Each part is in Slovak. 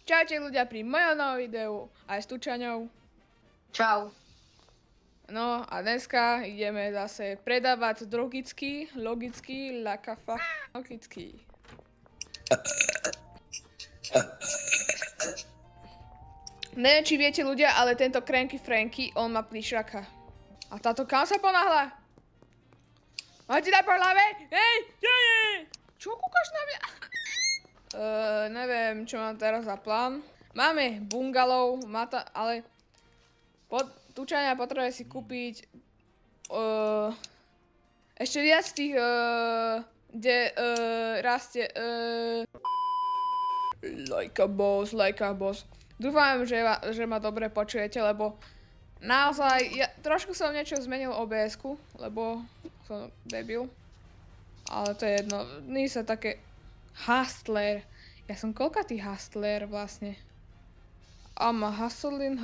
Čaute ľudia pri mojom novom videu, aj s Tučaňou. Čau. No a dneska ideme zase predávať drogicky, logicky, lakafa, logicky. Neviem, či viete ľudia, ale tento Cranky Franky, on má plišaka. A táto kam sa ponáhla? Máte dať po hlave? Hej, čo je? Čo kúkaš na mňa? Neviem, čo mám teraz za plán. Máme bungalov, ale Tučania potrebuje si kúpiť ešte viac tých, kde rastie like a boss. Dúfam, že ma dobre počujete, lebo naozaj, trošku som niečo zmenil OBS-ku, lebo som debil. Ale to je jedno, nie sa také hustler. Ja som koľkatý hustler vlastne? Hustlin,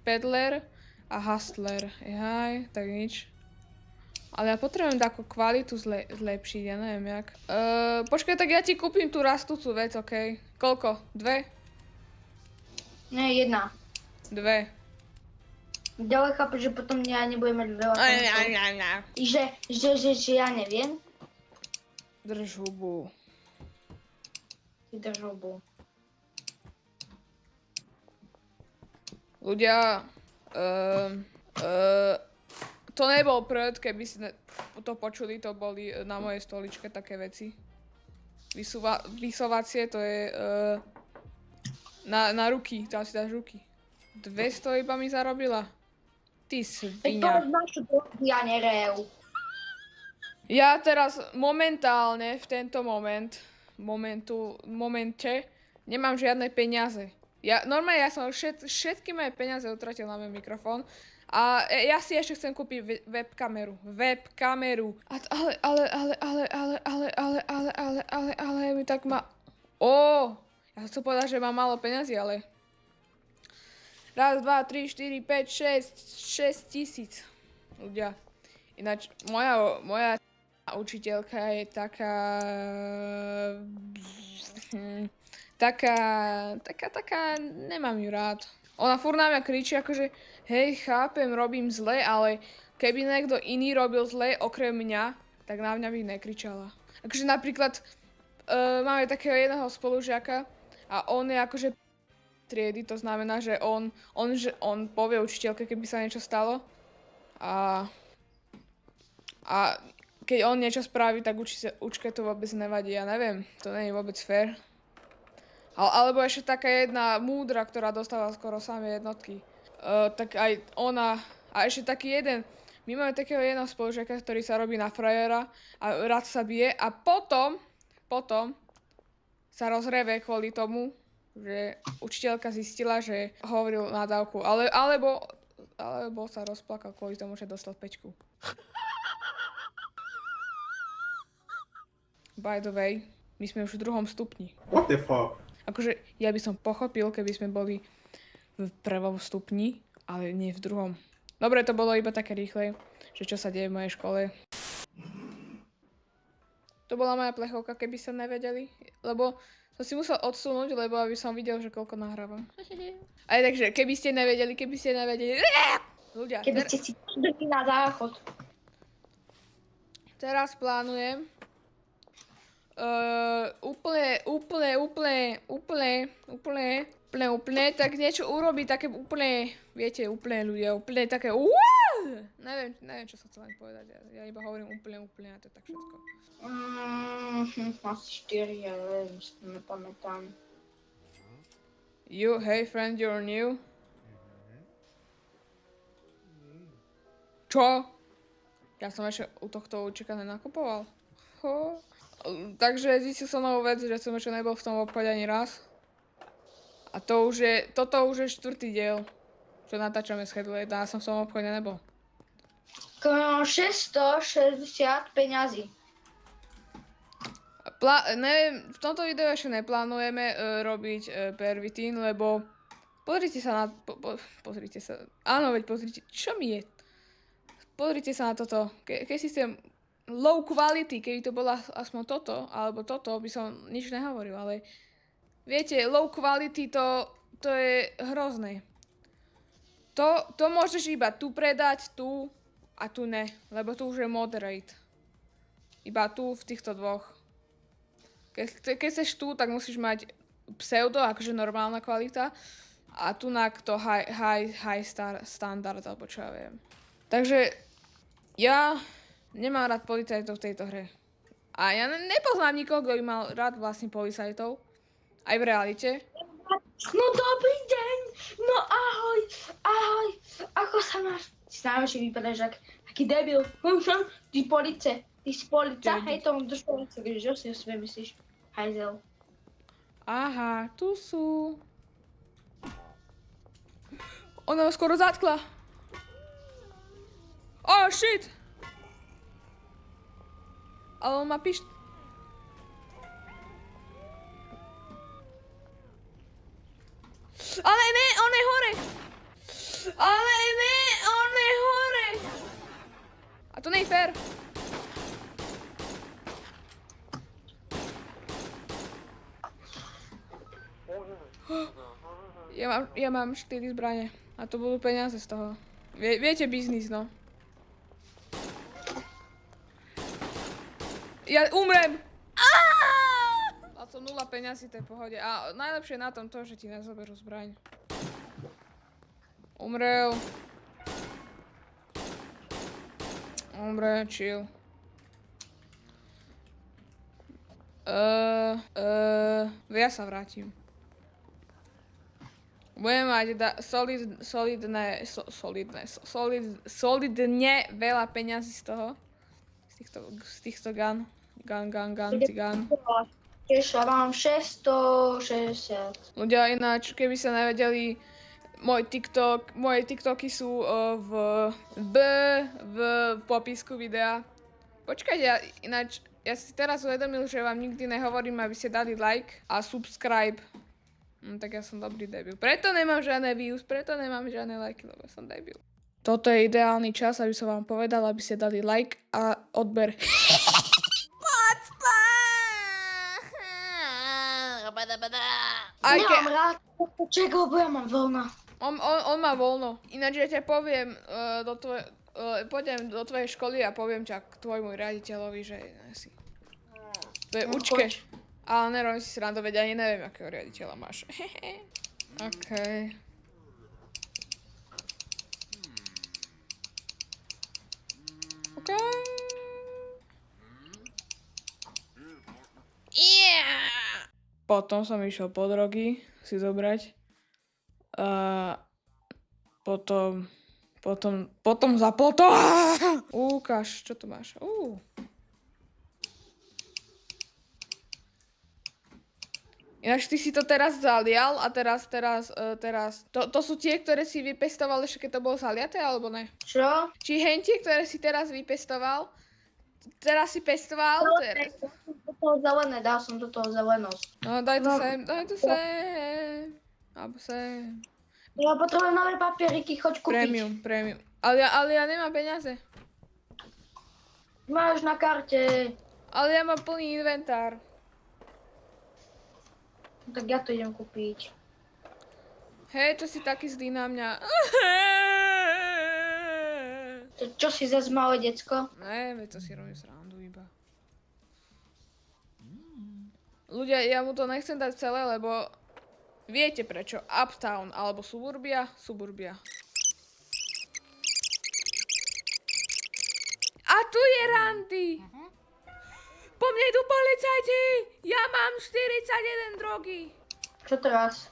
peddler a hustler. Jaj, tak nič. Ale ja potrebujem takú kvalitu zlepšiť, ja neviem jak. Počkaj, tak ja ti kúpim tú rastúcu vec, okej? Koľko? 2? Ne, 1. 2. Ďalej chápeš, že potom ja nebudem mať veľa konzolov. Že ja neviem. Drž hubu. Drž hubu. Ľudia, to nebol prd, keby si to počuli, to boli na mojej stoličke také veci. Vysovacie, to je na ruky, tam si dáš ruky. 200 iba mi zarobila. Ty svinia. Ja nerejú. Ja teraz momentálne, v tento momente, nemám žiadne peniaze. Normálne ja som všetky moje peniaze utratil na môj mikrofón a ja si ešte chcem kúpiť webkameru. Ale mi tak má... Ja chcem povedať, že mám málo peniazy, ale... 1, 2, 3, 4, 5, 6 tisíc. Ľudia. Ináč, moja učiteľka je taká, nemám ju rád. Ona furt na mňa kričí akože, hej, chápem, robím zle, ale keby niekto iný robil zle okrem mňa, tak na mňa by nekričala. Akože napríklad, máme takého jedného spolužiaka a on je akože triedy, to znamená, že on povie učiteľke, keby sa niečo stalo a keď on niečo spraví, tak učke to vôbec nevadí, ja neviem, to nie je vôbec fér. Alebo ešte taká jedna múdra, ktorá dostáva skoro samé jednotky. Tak aj ona, a ešte taký jeden, my máme takého jedného spolužiaka, ktorý sa robí na frajera a rád sa bije a potom sa rozreve kvôli tomu, že učiteľka zistila, že hovoril nadávku, alebo sa rozplakal kvôli tomu, že dostal 5. By the way, my sme už v 2. stupni. What the fuck? Akože ja by som pochopil, keby sme boli v 1. stupni, ale nie v 2. Dobre, to bolo iba také rýchle, že čo sa deje v mojej škole. To bola moja plechovka, keby ste nevedeli, lebo som si musel odsunúť, lebo aby som videl, že koľko nahrávam. Aj takže, keby ste nevedeli. Ľudia, Keby ste si podali na záchod. teraz plánujem úplne, tak niečo urobiť, také úplne, viete, úplne ľudia, úplne také, neviem, čo sa chcem povedať, ja iba hovorím úplne, a to je tak všetko. Asi 4, ale nepamätám. Hey friend, you're new? Čo? Ja som ešte u tohto učika nenakupoval. Takže zistil som novú vec, že som ešte nebol v tom obchode ani raz. A toto už je 4. diel, čo natáčame s Headlight, a ja som v tom obchode nebol. 660 peňazí. Neviem, v tomto videu ešte neplánujeme robiť pervitín, lebo pozrite sa na... pozrite sa... Áno, veď pozrite, čo mi je? Pozrite sa na toto. Keď systém low quality, keby to bola aspoň toto, alebo toto, by som nič nehovoril, ale Viete, low quality to je hrozné. To môžeš iba tu predať, tu a tu ne, lebo tu už je moderate. Iba tu v týchto dvoch. Keď chceš tu, tak musíš mať pseudo, akože normálna kvalita. A tunak to high standard, alebo čo ja viem. Takže ja nemám rád policajtov v tejto hre. A ja nepoznám nikoho, kto by mal rád vlastne policajtov. Aj v realite. No dobrý deň, no ahoj, ako sa máš? Si najlepšie vypadáš aký debil. Ty si polica, hej, tomu do školice, že si o sebe myslíš, hajzel. Aha, tu sú. Ona ma skoro zatkla. Oh, shit! Ale on ma píš... Ale ne, on je hore! Ale ne, on je hore! A to nie je fér. Ja mám 4 zbrane. A to budú peniaze z toho. Viete biznis, no. Ja umrem! A to 0 peňazí, to je v pohode. A najlepšie na tom to, že ti nezoberú zbraň. Umrel. Dobre, chill. Ja sa vrátim. Budem mať solidne veľa peňazí z toho. Z týchto gun. Tiež ja mám 660. Ľudia ináč, keby sa nevedeli, moje TikToky sú v popisku videa. Počkajte, ináč, ja si teraz uvedomil, že vám nikdy nehovorím, aby ste dali like a subscribe. Tak ja som dobrý debil. Preto nemám žiadne views, preto nemám žiadne lajky, lebo som debil. Toto je ideálny čas, aby som vám povedal, aby ste dali like a odber. Nemám rád, čego, bo ja mám voľno. On má voľno. Ináč ja ťa poviem pôjdem do tvojej školy a poviem ťa k tvojmu riaditeľovi, že si to je učke. Ale nerobím si srandu, veď ani neviem, akého riaditeľa máš. Okej. Okej. Yeah! Potom som išiel po drogy si zobrať. A potom zapol to. Ukáž, čo tu máš? Ináč ty si to teraz zalial a teraz, to sú tie, ktoré si vypestoval ešte keď to bolo zaliaté, alebo ne? Čo? Či hentie, ktoré si teraz vypestoval, teraz si pestoval, teraz. Dal som do toho zelenosť. No daj to sem. Alebo sem. Ja potrebujem nové papieriky, choď kúpiť. Premium. Ale ja nemám peniaze. Máš na karte. Ale ja mám plný inventár. Tak ja to idem kúpiť. Hej, čo si taký zlý na mňa? Čo si zase malé decko? Ne, veď to si robím srandu iba. Ľudia, ja mu to nechcem dať celé, lebo viete prečo. Uptown alebo Suburbia. A tu je Randy. Po mne idú policajti! Ja mám 41 drogy! Čo teraz?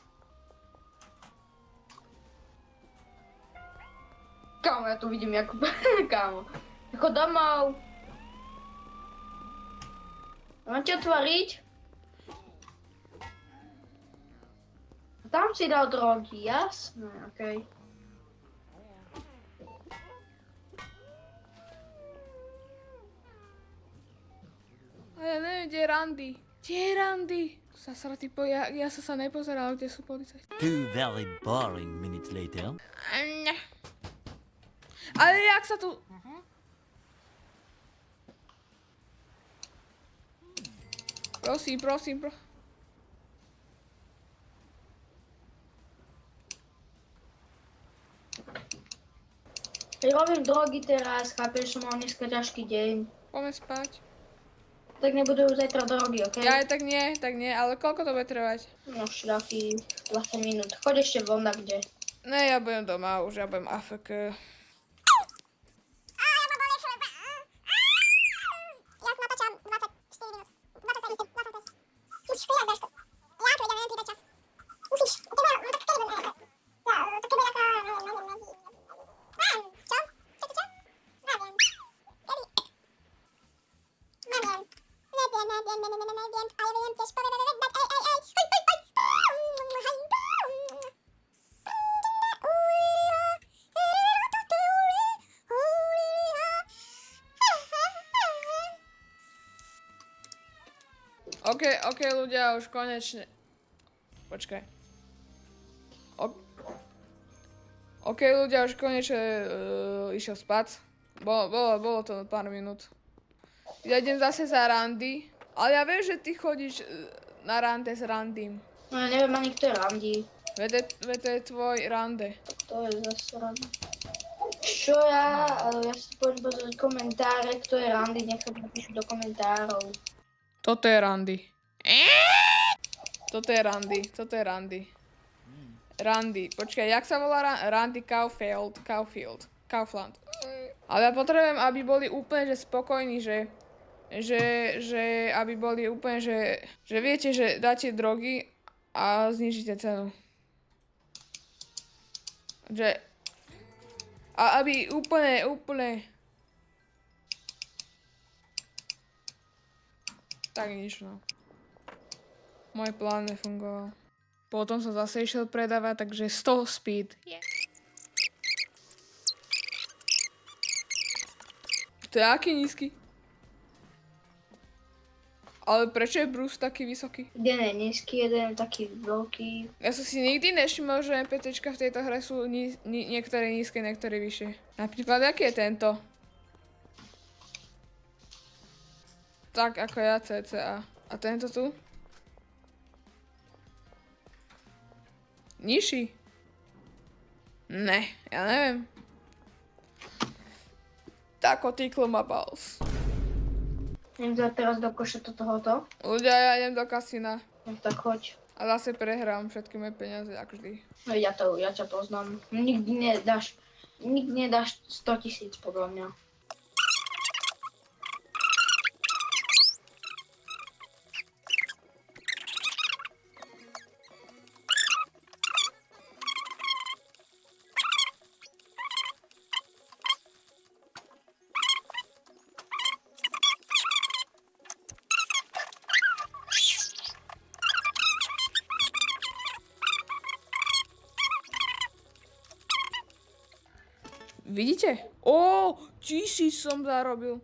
Kámo, ja tu vidím Jakub. Kámo. Chod domov. Mám ti otvoriť? Tam si dal drogy, jasné, okej. A ja neviem, kde je Randy. Kde je Randy? Zasratý ja sa nepozeral, kde sú policajti. 2 very boring minutes later. Ale jak sa tu... Prosím. Robím drogy teraz, chápeš, som mal dneska ťažký deň. Poďme spať. Tak nebudú zajtra drogy, okej? Ja aj tak nie, ale koľko to bude trvať? No šľachy, 20 minút. Choď ešte von na kde. Ne, ja budem doma už, ja budem AFK. OK, ľudia, už konečne... Počkaj. OK, ľudia, už konečne išiel spať. Bolo to pár minút. Ja idem zase za randy, ale ja viem, že ty chodíš na rande s randím. No ja neviem ani kto je Randy. Veď to je tvoj rande. To je zase Randy. Čo ja? Ja si poďme pozrieť komentáre, kto je Randy, nech sa napíšu do komentárov. Toto je randy. Toto je randy. Randy. Počkaj, jak sa volá Randy Kaufland. Ale ja potrebujem, aby boli úplne že spokojní, že aby boli úplne, že viete, že dáte drogy a znižíte cenu. A aby úplne tak nič, no. Môj plán nefungoval. Potom som zase išiel predávať, takže 100 speed. To je aký nízky? Ale prečo je Bruce taký vysoký? Jeden je nízky, jeden je taký veľký. Ja som si nikdy nevšimol, že NPCčka v tejto hre sú niektoré nízke, niektoré vyššie. Napríklad, aký je tento? Tak ako ja, cca. A tento tu? Nižší? Ne, ja neviem. Tako týklo ma balls. Idem dať teraz do koša tohoto. Ľudia, ja idem do kasína. No tak choď. A zase prehrám všetky moje peniaze, ako vždy. No ja ťa poznám. Nikdy nedáš 100 000 podľa mňa. Vidíte? Ó, 1000 som zarobil.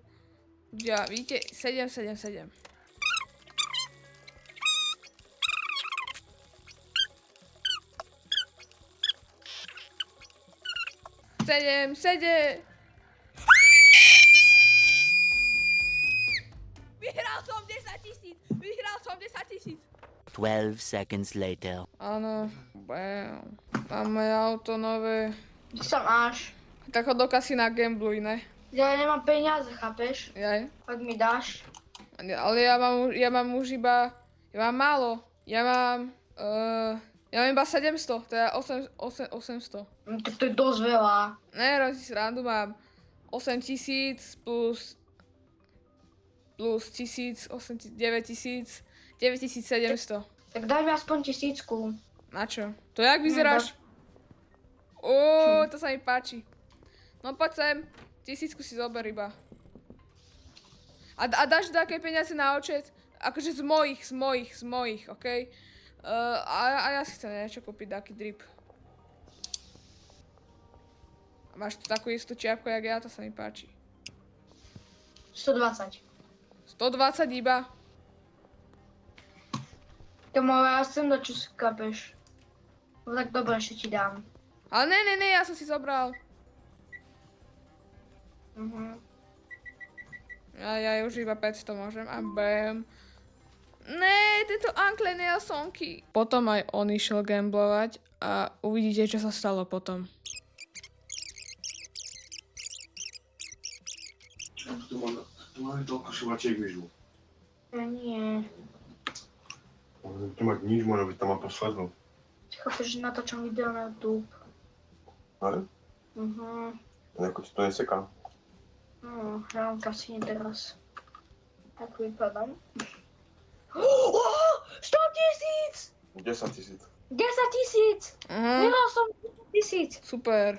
Ja, vidíte? 7. 7. Vyhral som 10 000. 12 seconds later. Áno, bam. Máme auto nové. Ty sa máš. Tak ho do kasína gambluj, ne? Ja nemám peniaze, chápeš? Jaj. Ak mi dáš. Ale ja mám už iba... Ja mám málo. Ja mám iba 700, teda 800. No, tak to je dosť veľa. Ne, robím si srandu, mám 8000 plus 1000, 9700. Tak daj mi aspoň 1000. Na čo? To jak vyzeráš? Ó, to sa mi páči. No poď sem, 1000 si zober iba. A dáš také peniaze na účet? Akože z mojich, okej? A ja si chcem niečo kúpiť, taký drip. A máš tu takú istú čiapku, jak ja, to sa mi páči. 120. 120 iba. Tomo, ja chcem dať, čo si kapeš. No tak dobre, ešte ti dám. Ale ne, ja som si zobral. Ja už iba 500 môžem a bam. Ne, tento Uncle Nelsonky. Potom aj on išiel gamblovať a uvidíte, čo sa stalo potom. Tu máme toľko šovačiek vyžu. Nie. Tu mať nič, možno byť tam má poslednú. Chápeš, že natáčam video na YouTube. Ale? Nejako ti to neseká. No, ja mám asi nie teraz. Tak vypadám. 100 000! 10 000. 10 000! Vyhral som 10 000. Super.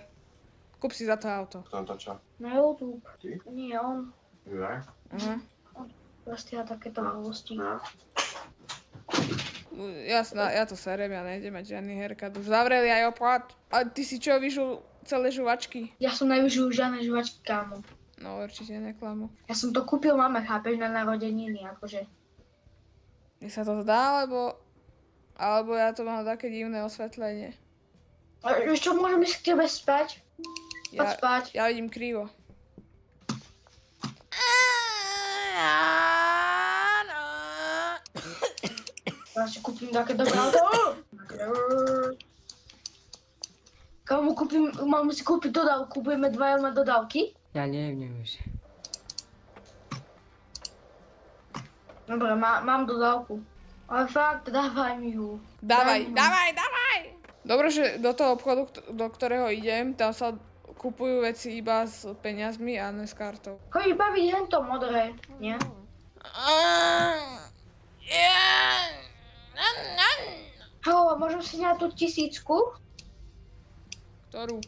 Kúp si za to auto. Kto natáča? Na YouTube. Ty? Nie, on. Juraj? Proste takéto hlavosti. No. Jasná, ja to serem, ja nejdem mať žiadny haircut. Už zavreli aj opad. A ty si čo, vyžul celé žuvačky? Ja som nevyžil žiadne žuvačky, kámo. No určite neklamu. Ja som to kúpil mame, chápeš, na narodeniny, akože. Mne sa to zdá, alebo ja to mám také divné osvetlenie. A vieš čo, môžem ísť k tebe spať? Poď spať. Ja vidím krivo. Ja si kúpim také dobré auto. Komu kúpim, mám si kúpiť dodávku, budeme dvaja mať dodávky? Ja neviem už. Dobre, mám dodávku. Ale fakt, dávaj mi ju. Dávaj, Daj mi ju. dávaj! Dobre, že do toho obchodu, do ktorého idem, tam sa kupujú veci iba s peniazmi a ne s kartou. Chodíš baviť hento modré, nie? Halo, môžem si dať tú 1000? Ktorú?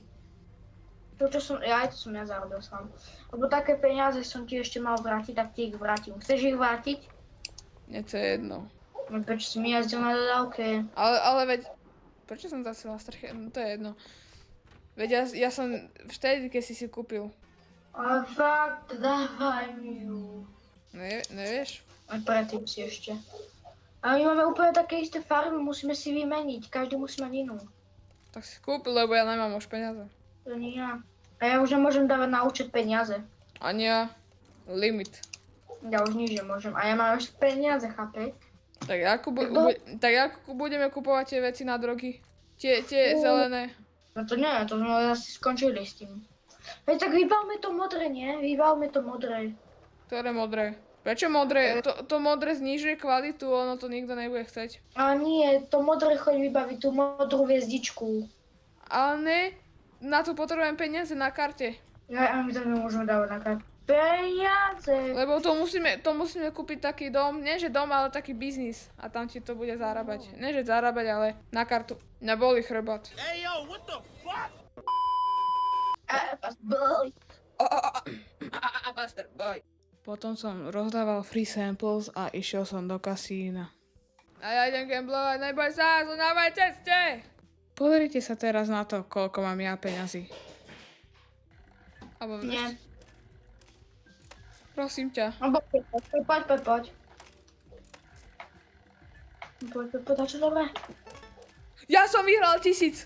To, čo som, to som ja zarobil sám. Lebo také peniaze som ti ešte mal vrátiť, tak ti ich vrátim. Chceš ich vrátiť? Nie, to je jedno. No prečo si mi jazdil na dodávke? Ale veď... Prečo som zasila streche? No to je jedno. Veď ja som vtedy, keď si kúpil. Ale fakt, dávaj mi ju. Nevieš? Aj predtým si ešte. A my máme úplne také isté farby, musíme si vymeniť. Každý musí mať inú. Tak si kúpil, lebo ja nemám už peniaze. To nie ja. A ja už nemôžem dávať na účet peniaze. Ani ja. Limit. Ja už nič nemôžem. A ja mám ešte peniaze, chápeš? Tak ako budeme kupovať tie veci na drogy? Tie zelené. No to nie, to sme asi skončili s tým. Veď tak vybavme to modré, nie? Vybavme to modré. Ktoré modré? Prečo modré? To modré znižuje kvalitu, ono to nikto nebude chceť. A nie, to modré choď vybaviť, tú modrú hviezdičku. Ale ne, na to potrebujem peniaze na karte. Ja, a my to nemôžeme dávať na kartu. Peniaze! Lebo to musíme kúpiť taký dom, nie že dom, ale taký biznis. A tam ti to bude zarábať. Nie že zarábať, ale na kartu. Na boli chrbát. Hey yo, what the fuck? Bastard boy. Potom som rozdával free samples a išiel som do kasína. A ja idem gamblovať, neboj sa, som na mojej ceste! Pozrite sa teraz na to, koľko mám ja peňazí. Alebo Nie. Prosím ťa. No poď. Poď, a čo dobre? Ja som vyhral 1000!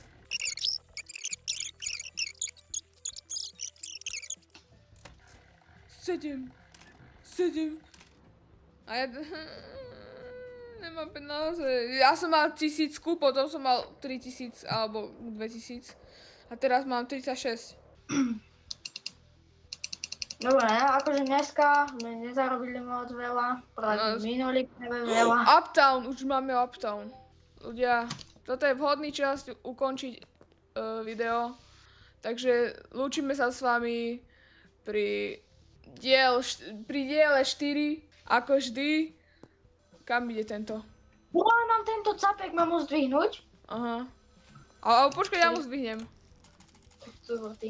Sedem. A ja... Nemám peniaze. Ja som mal 1000, potom som mal 3000 alebo 2000. A teraz mám 36. Dobre, akože dneska sme nezarobili moc veľa, ale minuli veľa. Uptown, už máme Uptown. Ľudia, toto je vhodný čas ukončiť video. Takže lúčime sa s vami pri diele 4, ako vždy. Kam ide tento? Mám tento capek, mám ho zdvihnúť? Aha. A počkaj, ja mu zdvihnem. Ty.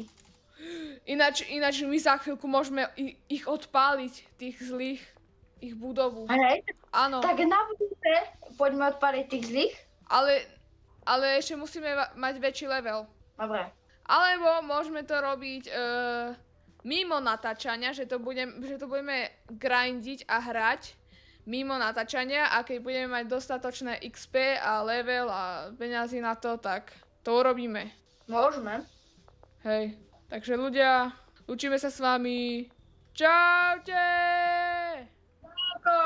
Ináč my za chvíľku môžeme ich odpáliť, tých zlých, ich budovu. Hej, Áno, tak na budúce poďme odpaliť tých zlých. ale ešte musíme mať väčší level. Dobre. Alebo môžeme to robiť mimo natáčania, že to budeme grindiť a hrať mimo natáčania a keď budeme mať dostatočné XP a level a peňazí na to, tak to urobíme. Môžeme. Hej, takže ľudia, učíme sa s vami. Čaute! Ako?